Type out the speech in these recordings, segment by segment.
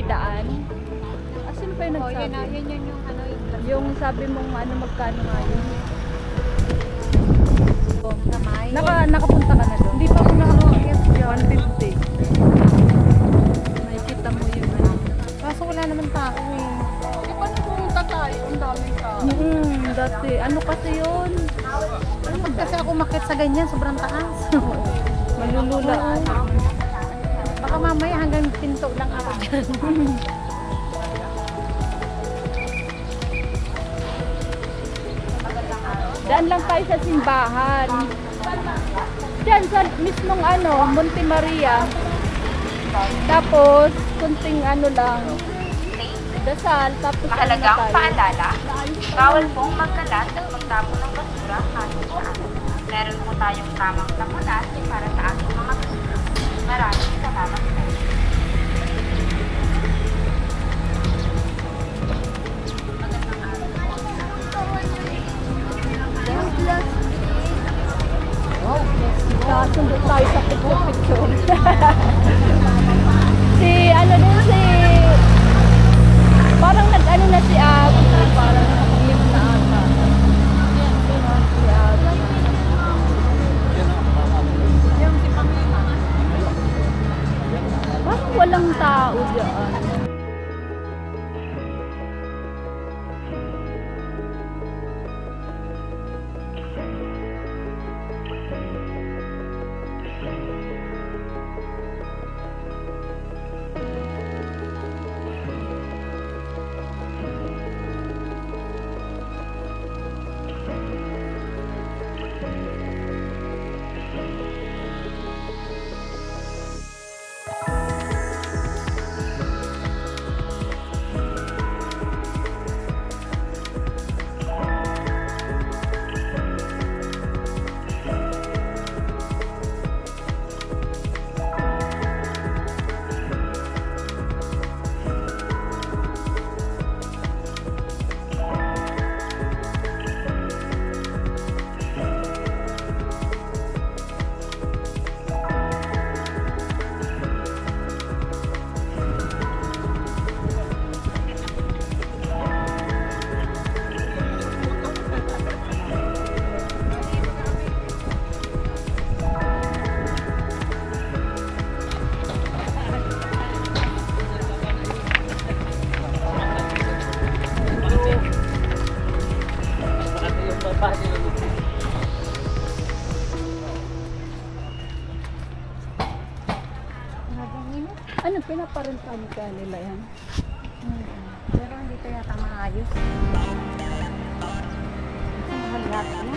may daan. Sino pa yung nagsabi? Yun yung ano Yung sabi mong ano magkano nga yun? Nakapunta ka na doon? Hindi pa ako nakakakit. 150. Nakikita mo yun. Kaso wala naman tao eh. Di ba pumunta tayo? Ang daming tao. Dati. Ano kasi yun? Pag kasi ako makit sa ganyan, sobrang taas. Malulula. Baka mamaya hanggang pinto lang ako dyan. Daan lang tayo sa simbahan. Diyan sa mismong ano, Monte Maria. Tapos, kunting ano lang. Dasal, tapos Mahalagang ano tayo. paalala, bawal pong magkalat at magtapon ng basura kahit saan. Meron po tayong tamang tapunan para sa ating mga basura. Maraming salamat po. Kasundo tayo sa picture-picture. Si ano din si parang nag-ano na si Ab. Parang nakapag-live na ata. Si Ab. Yung si Pamela. Parang walang tao dyan. Ano, pinaparintan ka nila yan? Pero hindi ko yata maayos. Kasi mahal lahat yan.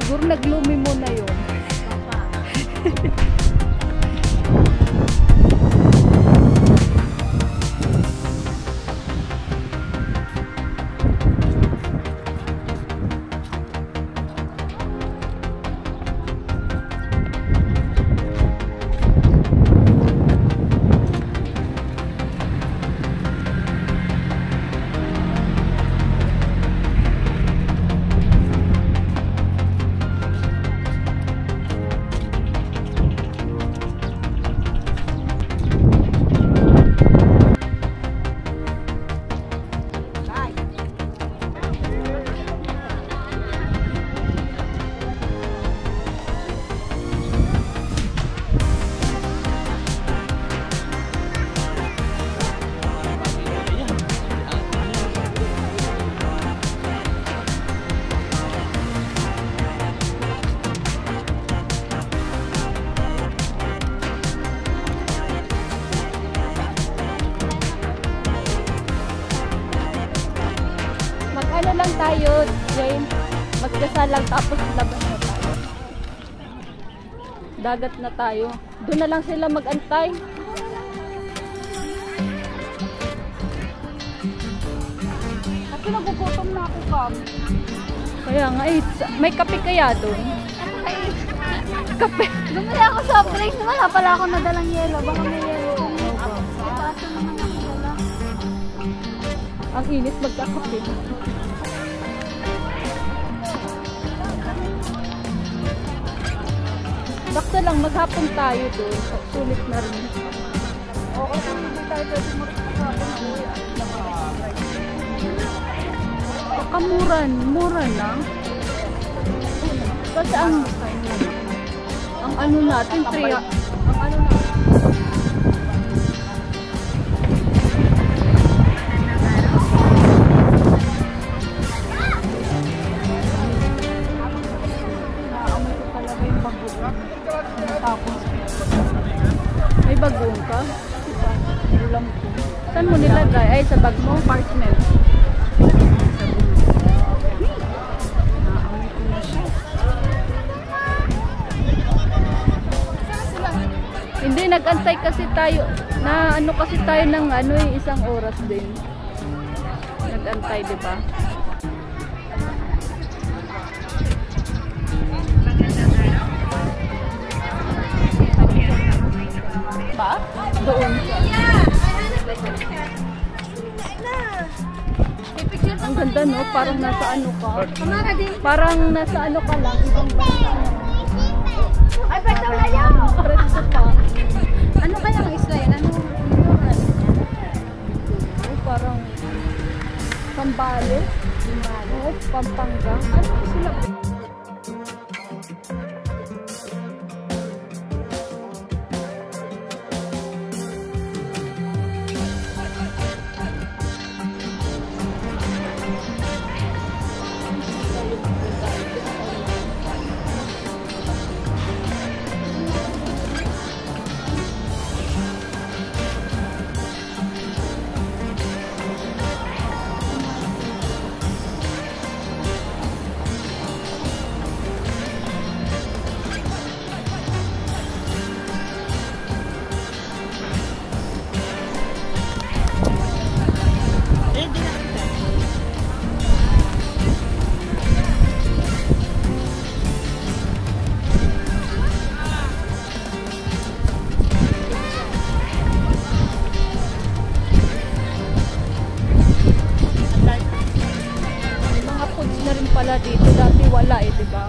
Siguro naglumi mo na yun. tayo, Jane. Magkasalang tapos labas na tayo. Dagat na tayo. Doon na lang sila mag-antay. Kasi nagugutom na ako, Kam. Kaya nga, may kape kaya doon? Kape. Bumili ako sa drinks. Wala pala ako nadalang yelo. Baka may yelo. Ipasa naman ako dala. Ang init magkakape. Bakto lang, maghapon tayo doon. Sulit na rin. Oo, kung hindi tayo pwede magkakapon na uwi. Mura na. Kasi ang ano natin, ang ano natin. May bagoong ka? Ulam ko. Saan mo nilagay? Ay, sa bag mo? Parchment. Hindi, nag-antay kasi tayo. Na ano kasi tayo ng ano eh, isang oras din. Nag-antay, di ba? Ba? Doon. Ang ganda, no? Parang nasa ano ka. Parang nasa ano ka lang. Ibang bansa. Ay, pwede na yan! Preso pa. Ano kaya ang isla yan? Ano? Parang Sambales. Oo, Pampanga. Ano sila? Pala dito, dati wala eh, di ba?